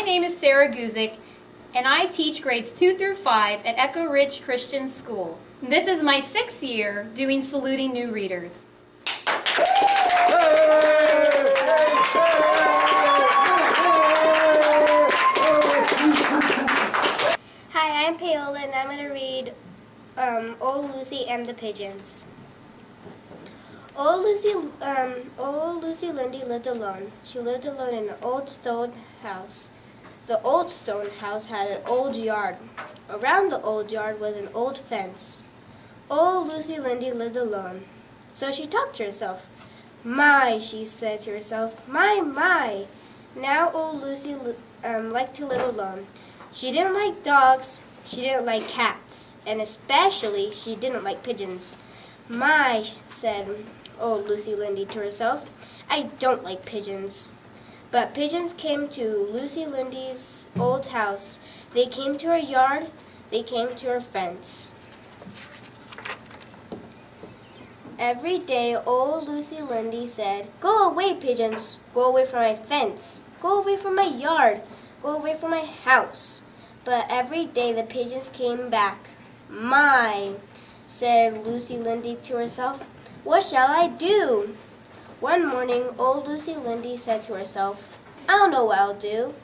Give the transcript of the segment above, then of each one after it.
name is Sara Guzik, and I teach grades 2 through 5 at Echo Ridge Christian School. This is my 6th year doing Saluting New Readers. Hi, I'm Paola, and I'm going to read Old Lucy and the Pigeons. Old Lucy Lindy lived alone. She lived alone in an old stone house. The old stone house had an old yard. Around the old yard was an old fence. Old Lucy Lindy lived alone. So she talked to herself. My, she said to herself, my. Now old Lucy liked to live alone. She didn't like dogs, she didn't like cats, and especially she didn't like pigeons. My, said old Lucy Lindy to herself, I don't like pigeons. But pigeons came to Lucy Lindy's old house. They came to her yard, they came to her fence. Every day old Lucy Lindy said, Go away, pigeons, go away from my fence, go away from my yard, go away from my house. But every day the pigeons came back. My, said Lucy Lindy to herself, what shall I do? One morning, old Lucy Lindy said to herself, I don't know what I'll do.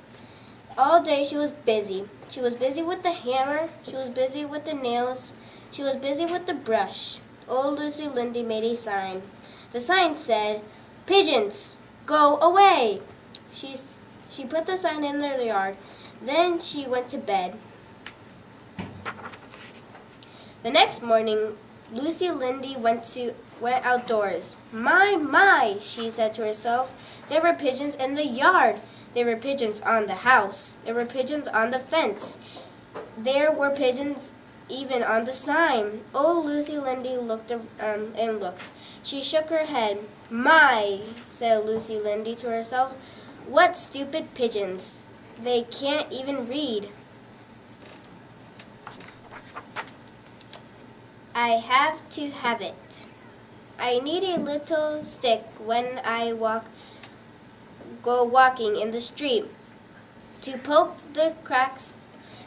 All day she was busy. She was busy with the hammer, she was busy with the nails, she was busy with the brush. Old Lucy Lindy made a sign. The sign said, Pigeons, go away. She put the sign in the yard. Then she went to bed. The next morning, Lucy Lindy went outdoors. My, she said to herself, there were pigeons in the yard. There were pigeons on the house. There were pigeons on the fence. There were pigeons even on the sign. Old Lucy Lindy looked and looked. She shook her head. My, said Lucy Lindy to herself, what stupid pigeons. They can't even read. I have to have it. I need a little stick when I go walking in the street, to poke the cracks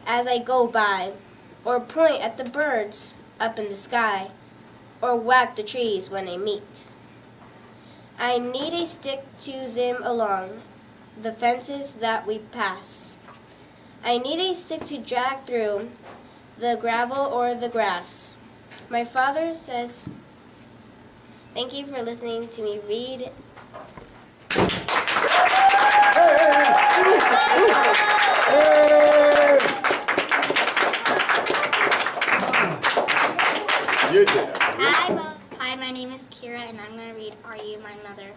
as I go by, or point at the birds up in the sky, or whack the trees when I meet. I need a stick to zoom along the fences that we pass. I need a stick to drag through the gravel or the grass. My father says, thank you for listening to me read. You did. Hi, my name is Kira, and I'm going to read Are You My Mother?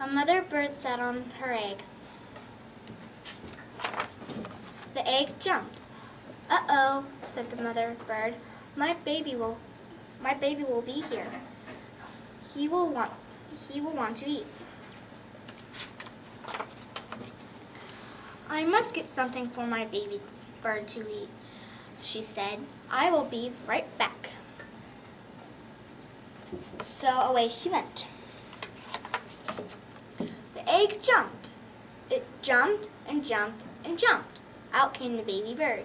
A mother bird sat on her egg. The egg jumped. Uh-oh, said the mother bird. My baby will be here. He will want to eat. I must get something for my baby bird to eat, she said. I will be right back. So away she went. The egg jumped. It jumped and jumped and jumped. Out came the baby bird.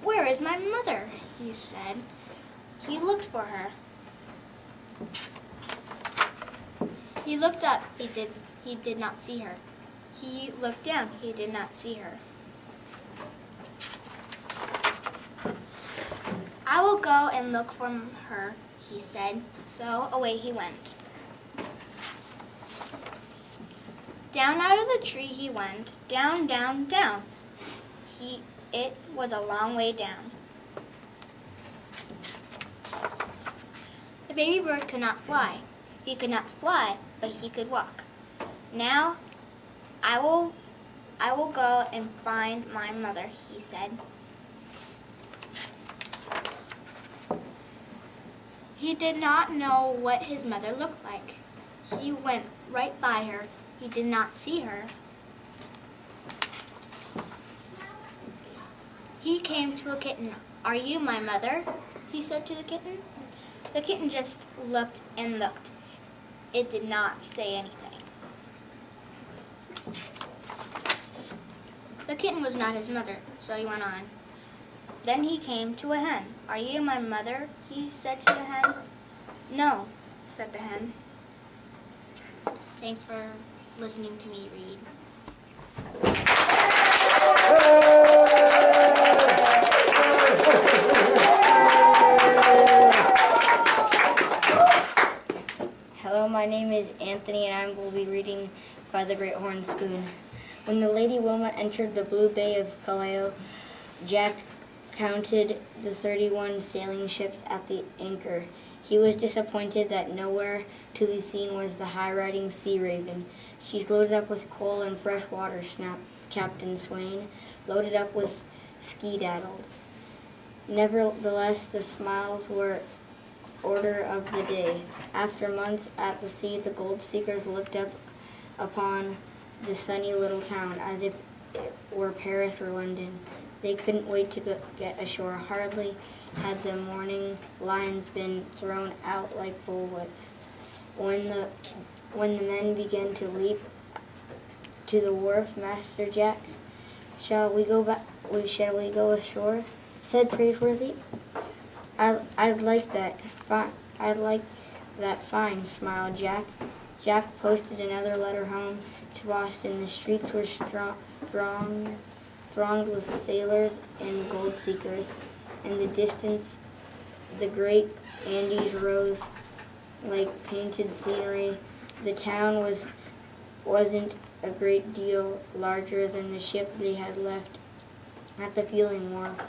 Where is my mother? He said. He looked for her. He looked up. He did not see her. He looked down. He did not see her. I will go and look for her, he said. So away he went. Down out of the tree he went, down, down, down. It was a long way down. The baby bird could not fly. He could not fly, but he could walk. Now, I will go and find my mother, he said. He did not know what his mother looked like. He went right by her. He did not see her. He came to a kitten. Are you my mother? He said to the kitten. The kitten just looked and looked. It did not say anything. The kitten was not his mother, so he went on. Then he came to a hen. "Are you my mother?" he said to the hen. "No," said the hen. Thanks for listening to me read. Hello, my name is Anthony, and I will be reading by the Great Horn Spoon. When the Lady Wilma entered the blue bay of Callao, Jack counted the 31 sailing ships at the anchor. He was disappointed that nowhere to be seen was the high-riding Sea Raven. "She's loaded up with coal and fresh water," snapped Captain Swain. "Loaded up with ski-daddled." Nevertheless, the smiles were order of the day. After months at the sea, the gold seekers looked up upon the sunny little town as if it were Paris or London. They couldn't wait to get ashore. Hardly had the morning lines been thrown out like bullwhips when the men began to leap to the wharf. "Master Jack, shall we go ashore?" said Praiseworthy. I'd like that. Fine, smiled Jack. Jack posted another letter home to Boston. The streets were thronged with sailors and gold seekers. In the distance, the great Andes rose like painted scenery. The town wasn't a great deal larger than the ship they had left at the Fueling Wharf,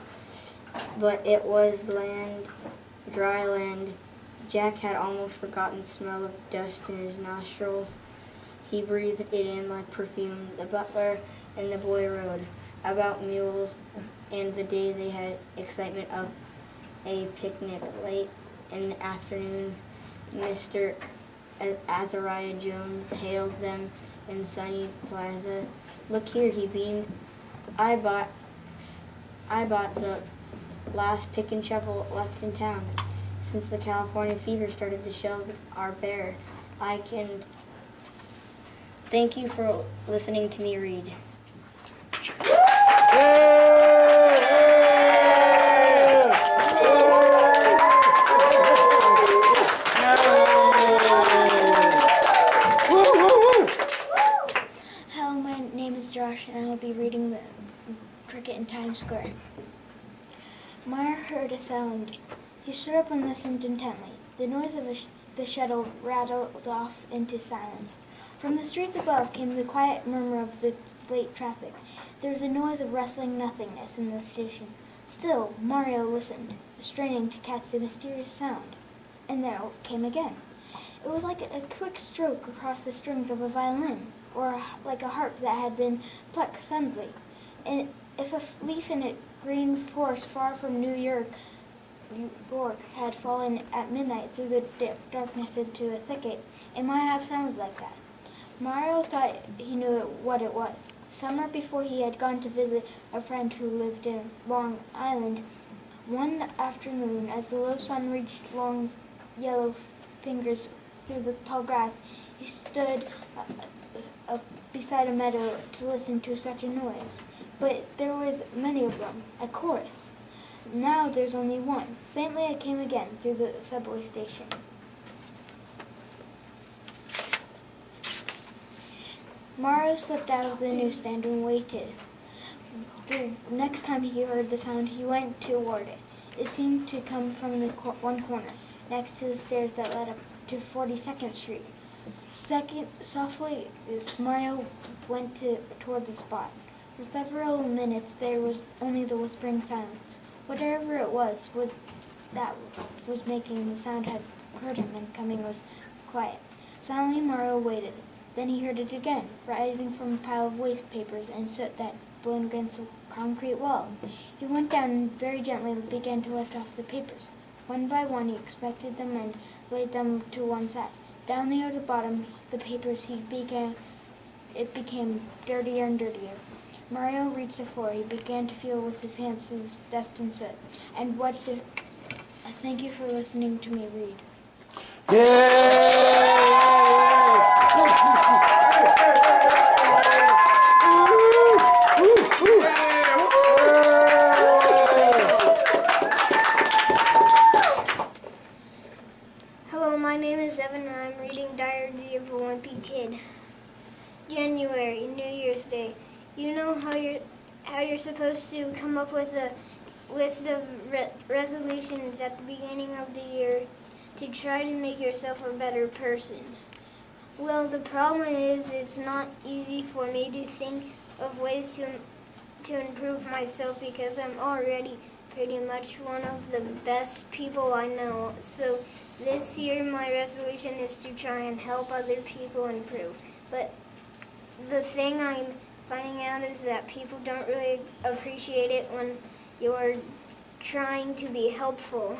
but it was dry land. Jack had almost forgotten the smell of dust in his nostrils. He breathed it in like perfume. The butler and the boy rode about mules, and the day they had excitement of a picnic. Late in the afternoon, Mr. Azariah Jones hailed them in sunny plaza. "Look here," he beamed. I bought the last pick and shovel left in town. Since the California fever started, the shelves are bare. I can... Thank you for listening to me read. Hello, my name is Josh, and I will be reading the Cricket in Times Square. Meyer heard a sound. He stood up and listened intently. The noise of the shuttle rattled off into silence. From the streets above came the quiet murmur of the late traffic. There was a noise of rustling nothingness in the station. Still, Mario listened, straining to catch the mysterious sound. And there it came again. It was like a quick stroke across the strings of a violin, or like a harp that had been plucked suddenly. And if a leaf in a green forest far from New York had fallen at midnight through the darkness into a thicket, it might have sounded like that. Mario thought he knew what it was. Summer before, he had gone to visit a friend who lived in Long Island. One afternoon, as the low sun reached long yellow fingers through the tall grass, he stood beside a meadow to listen to such a noise. But there was many of them, a chorus. Now there's only one. Faintly it came again through the subway station. Mario slipped out of the newsstand and waited. The next time he heard the sound, he went toward it. It seemed to come from the one corner, next to the stairs that led up to 42nd Street. Softly, Mario went toward the spot. For several minutes there was only the whispering silence. Whatever it was that was making the sound had heard him, and coming was quiet. Silently Mario waited. Then he heard it again, rising from a pile of waste papers and soot that blown against the concrete wall. He went down and very gently began to lift off the papers. One by one he inspected them and laid them to one side. Down near the bottom, the papers it became dirtier and dirtier. Mario reached the floor. He began to feel with his hands through the dust and soot. And what did... Thank you for listening to me read. Yay! Hello, my name is Evan and I'm reading Diary of a Wimpy Kid. January, New Year's Day. You know how you're supposed to come up with a list of resolutions at the beginning of the year to try to make yourself a better person. Well, the problem is it's not easy for me to think of ways to improve myself because I'm already pretty much one of the best people I know. So this year my resolution is to try and help other people improve. But the thing I'm finding out is that people don't really appreciate it when you're trying to be helpful.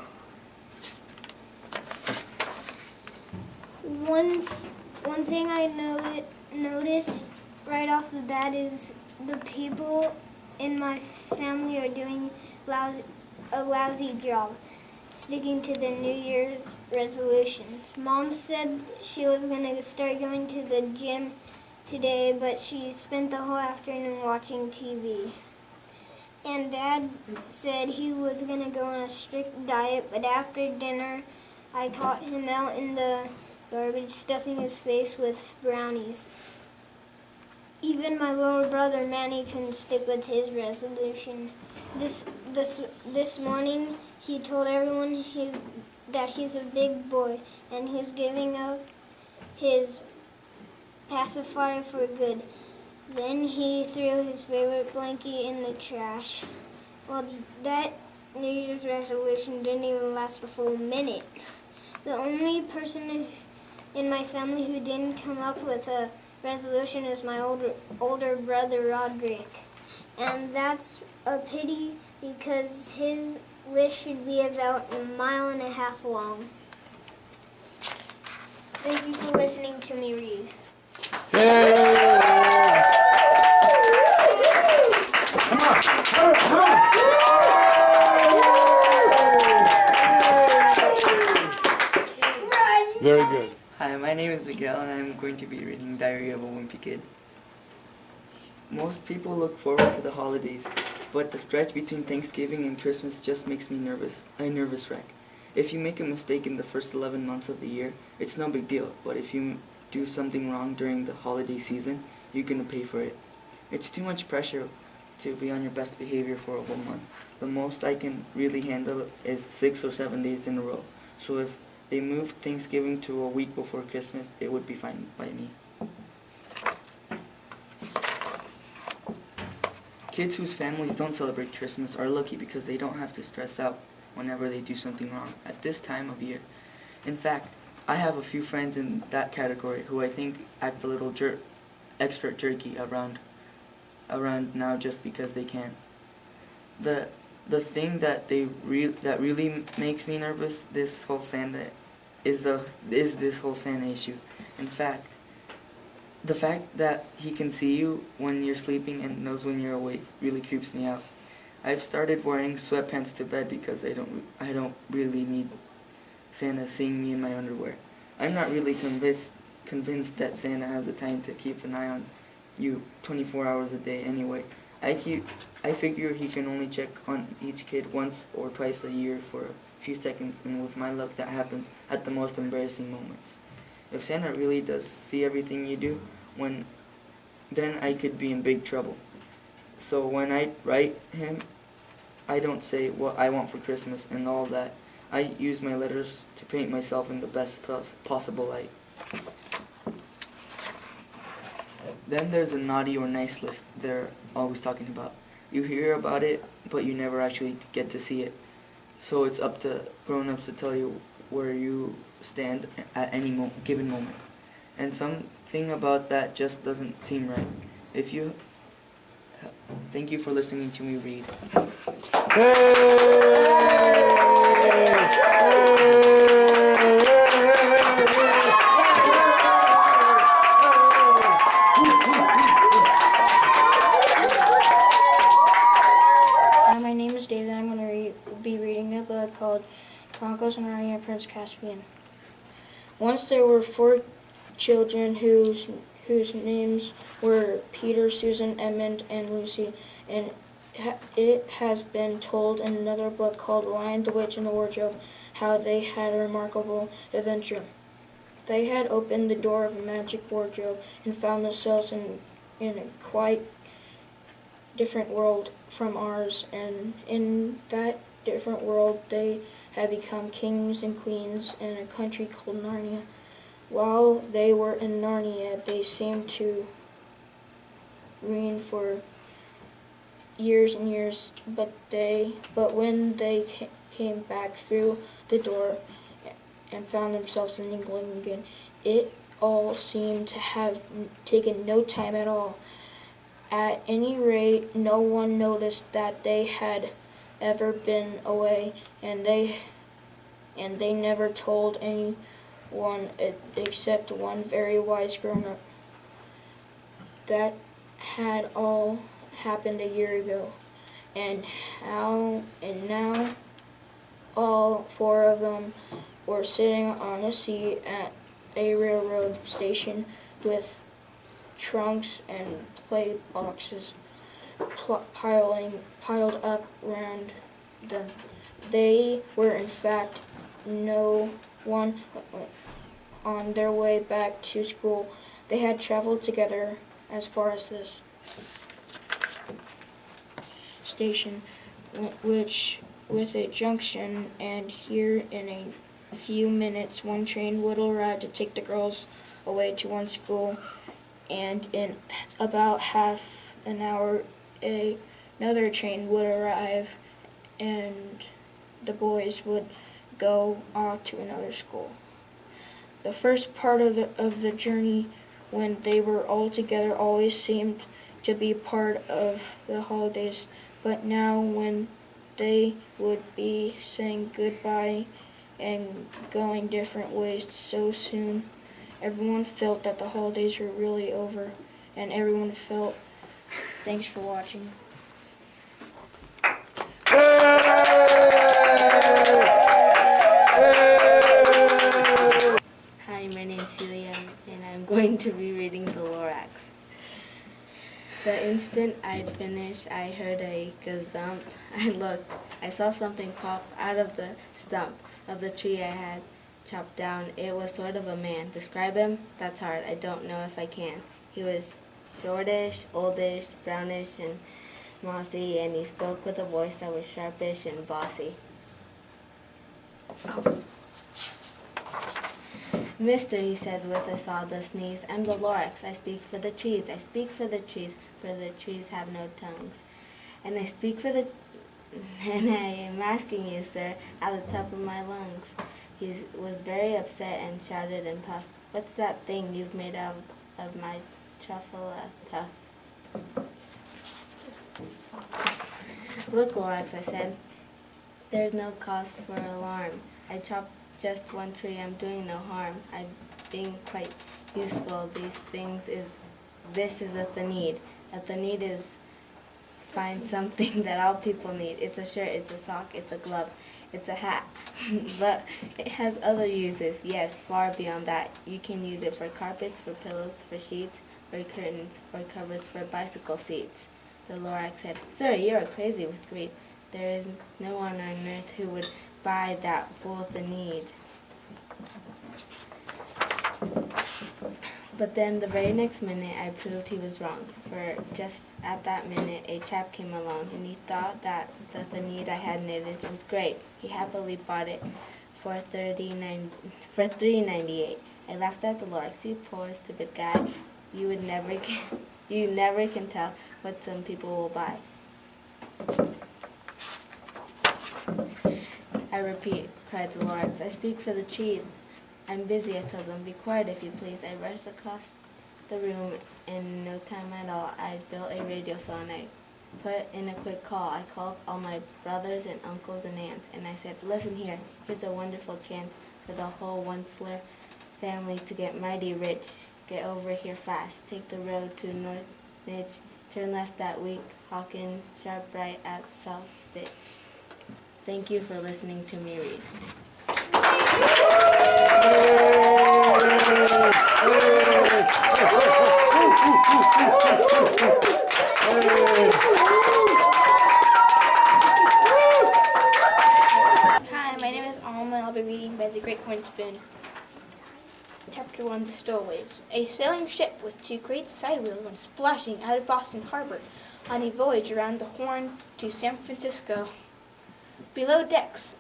One thing I noticed right off the bat is the people in my family are doing a lousy job sticking to their New Year's resolutions. Mom said she was going to start going to the gym today, but she spent the whole afternoon watching TV. And Dad said he was going to go on a strict diet, but after dinner I caught him out in the garbage stuffing his face with brownies. Even my little brother Manny couldn't stick with his resolution. This morning he told everyone that he's a big boy and he's giving up his pacifier for good. Then he threw his favorite blanket in the trash. Well, that New Year's resolution didn't even last a full minute. The only person in my family who didn't come up with a resolution is my older brother Roderick. And that's a pity because his list should be about 1.5 miles long. Thank you for listening to me read. Very good. Hi, my name is Miguel and I'm going to be reading Diary of a Wimpy Kid. Most people look forward to the holidays, but the stretch between Thanksgiving and Christmas just makes me nervous, a nervous wreck. If you make a mistake in the first 11 months of the year, it's no big deal, but if you do something wrong during the holiday season, you're going to pay for it. It's too much pressure to be on your best behavior for a whole month. The most I can really handle is 6 or 7 days in a row. So if they moved Thanksgiving to a week before Christmas, it would be fine by me. Kids whose families don't celebrate Christmas are lucky because they don't have to stress out whenever they do something wrong at this time of year. In fact, I have a few friends in that category who I think act a little extra jerky around now just because they can. The thing that really makes me nervous this whole Santa is this whole Santa issue. In fact, the fact that he can see you when you're sleeping and knows when you're awake really creeps me out. I've started wearing sweatpants to bed because I don't really need Santa seeing me in my underwear. I'm not really convinced that Santa has the time to keep an eye on you 24 hours a day anyway. I figure he can only check on each kid once or twice a year for a few seconds, and with my luck that happens at the most embarrassing moments. If Santa really does see everything you do, then I could be in big trouble. So when I write him, I don't say what I want for Christmas and all that. I use my letters to paint myself in the best possible light. Then there's a naughty or nice list they're always talking about. You hear about it, but you never actually get to see it. So it's up to grown-ups to tell you where you stand at any given moment. And something about that just doesn't seem right. Thank you for listening to me read. My name is David. I'm going to be reading a book called Chronicles of Narnia and Prince Caspian. Once there were 4 children whose names were Peter, Susan, Edmund, and Lucy, and it has been told in another book called The Lion, the Witch, and the Wardrobe how they had a remarkable adventure. They had opened the door of a magic wardrobe and found themselves in a quite different world from ours, and in that different world they had become kings and queens in a country called Narnia. While they were in Narnia, they seemed to reign for years and years, but when they came back through the door and found themselves in England again, it all seemed to have taken no time at all. At any rate, no one noticed that they had ever been away, and they never told anyone except one very wise grown-up. That had all happened a year ago, and now all four of them were sitting on a seat at a railroad station with trunks and play boxes piled up around them. They were in fact no one on their way back to school. They had traveled together as far as this station, which with a junction, and here in a few minutes one train would arrive to take the girls away to one school, and in about half an hour another train would arrive and the boys would go off to another school. The first part of the journey, when they were all together, always seemed to be part of the holidays, but now when they would be saying goodbye and going different ways so soon, everyone felt that the holidays were really over, and everyone felt. Thanks for watching. Hi, my name's Helium, and I'm going to be reading The Lorax. The instant I'd finished, I heard a gazump. I looked. I saw something pop out of the stump of the tree I had chopped down. It was sort of a man. Describe him? That's hard. I don't know if I can. He was shortish, oldish, brownish, and mossy, and he spoke with a voice that was sharpish and bossy. Mister, he said with a sawdust sneeze, I'm the Lorax. I speak for the trees. I speak for the trees, for the trees have no tongues. And I speak for the... And I am asking you, sir, at the top of my lungs. He was very upset and shouted and puffed, what's that thing you've made out of my truffle puff? Look, Lorax, I said, there's no cause for alarm. I chopped just one tree. I'm doing no harm. I'm being quite useful. This is a need. A need is find something that all people need. It's a shirt, it's a sock, it's a glove, it's a hat. But it has other uses. Yes, far beyond that. You can use it for carpets, for pillows, for sheets, for curtains, or covers for bicycle seats. The Lorax said, Sir, you are crazy with greed. There is no one on earth who would buy that full of the need. But then the very next minute I proved he was wrong, for just at that minute a chap came along, and he thought that the need I had knitted was great. He happily bought it for $3.98. I laughed at the Lorax. You poor stupid guy, you never can tell what some people will buy. I repeat, cried the Lorax, I speak for the trees. I'm busy, I told them. Be quiet, if you please. I rushed across the room. In no time at all, I built a radiophone. I put in a quick call. I called all my brothers and uncles and aunts, and I said, listen here, here's a wonderful chance for the whole Onceler family to get mighty rich. Get over here fast. Take the road to North Ditch. Turn left at Week Hawkins, sharp right at South Ditch. Thank you for listening to me read. Hi, my name is Alma. I'll by the Great Horn Spoon. Chapter 1, The Stowaways. A sailing ship with 2 great side wheels went splashing out of Boston Harbor on a voyage around the Horn to San Francisco. Below decks,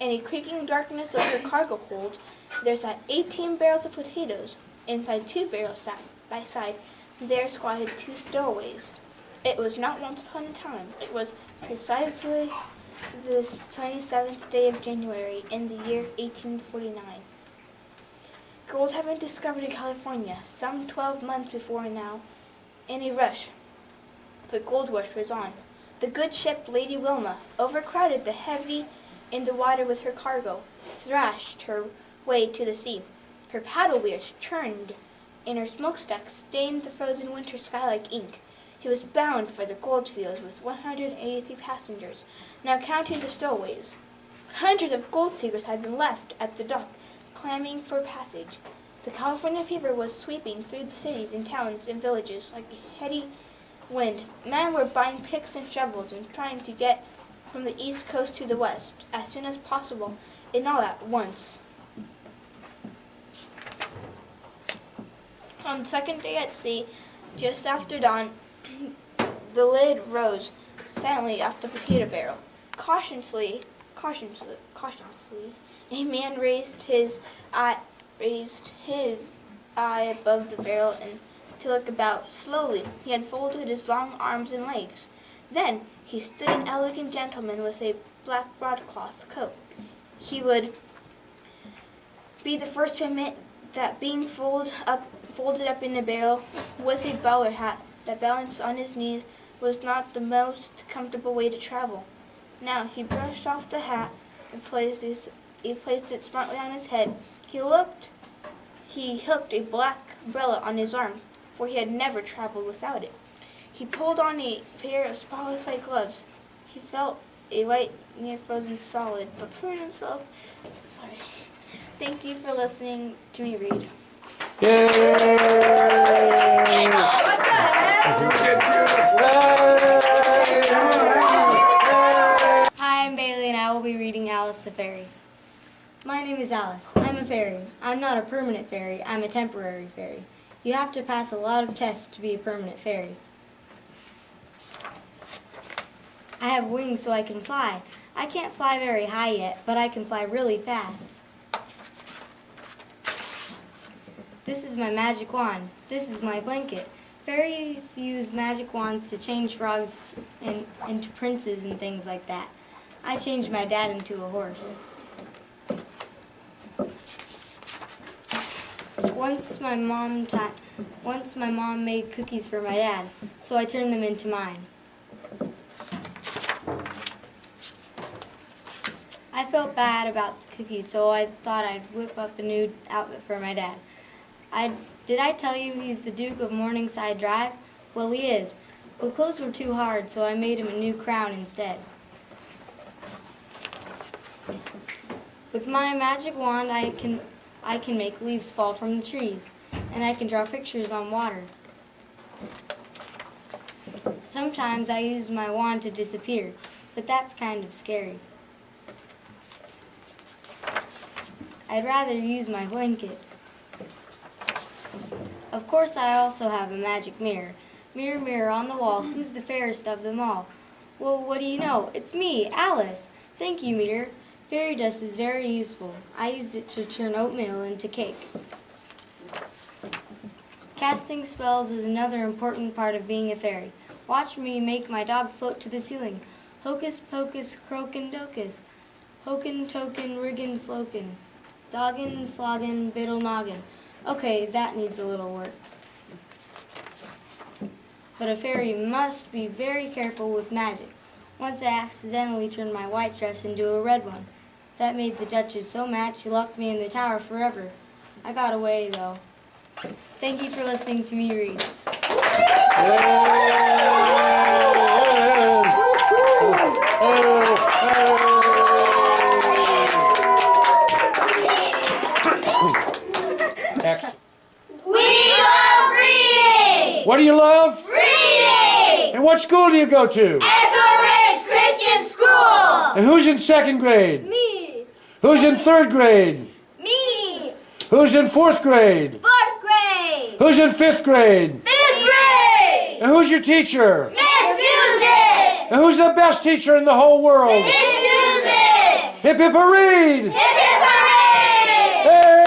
in a creaking darkness of her cargo hold, there sat 18 barrels of potatoes. Inside 2 barrels, side by side, there squatted 2 stowaways. It was not once upon a time. It was precisely the 27th day of January in the year 1849. Gold had been discovered in California some 12 months before now. In a rush, the gold rush was on. The good ship Lady Wilma, overcrowded the heavy in the water with her cargo, thrashed her way to the sea. Her paddle wheels churned, and her smokestack stained the frozen winter sky like ink. She was bound for the gold fields with 183 passengers, now counting the stowaways. Hundreds of gold seekers had been left at the dock, clamoring for passage. The California fever was sweeping through the cities and towns and villages like a heady wind. Men were buying picks and shovels and trying to get from the east coast to the west as soon as possible, and all at once. On the second day at sea, just after dawn, the lid rose silently off the potato barrel. Cautiously, a man raised his eye above the barrel and to look about. Slowly, he unfolded his long arms and legs. Then he stood an elegant gentleman with a black broadcloth coat. He would be the first to admit that being folded up in a barrel with a bowler hat that balanced on his knees was not the most comfortable way to travel. Now he brushed off the hat and placed it smartly on his head. He hooked a black umbrella on his arm, for he had never traveled without it. He pulled on a pair of spotless white gloves. He felt a white, near-frozen solid, but poured himself. Sorry. Thank you for listening to me read. Yay! Hi, I'm Bailey, and I will be reading Alice the Fairy. My name is Alice. I'm a fairy. I'm not a permanent fairy. I'm a temporary fairy. You have to pass a lot of tests to be a permanent fairy. I have wings so I can fly. I can't fly very high yet, but I can fly really fast. This is my magic wand. This is my blanket. Fairies use magic wands to change frogs into princes and things like that. I changed my dad into a horse. Once my mom made cookies for my dad, so I turned them into mine. I felt bad about the cookies, so I thought I'd whip up a new outfit for my dad. Did I tell you he's the Duke of Morningside Drive? Well, he is. The clothes were too hard, so I made him a new crown instead. With my magic wand, I can make leaves fall from the trees, and I can draw pictures on water. Sometimes I use my wand to disappear, but that's kind of scary. I'd rather use my blanket. Of course, I also have a magic mirror. Mirror, mirror on the wall, who's the fairest of them all? Well, what do you know? It's me, Alice. Thank you, mirror. Fairy dust is very useful. I used it to turn oatmeal into cake. Casting spells is another important part of being a fairy. Watch me make my dog float to the ceiling. Hocus pocus, croakin' docus. Hokin' token, riggin' flokin'. Doggin', floggin', biddle noggin'. Okay, that needs a little work. But a fairy must be very careful with magic. Once I accidentally turned my white dress into a red one. That made the Duchess so mad she locked me in the tower forever. I got away, though. Thank you for listening to me read. Excellent. We love reading! What do you love? Reading! And what school do you go to? Echo Ridge Christian School! And who's in second grade? Me! Who's in 3rd grade? Me! Who's in 4th grade? 4th grade! Who's in 5th grade? 5th grade! And who's your teacher? Miss Guzik! And who's the best teacher in the whole world? Miss Guzik! Hip hip hooray! Hip hip hooray! Hey!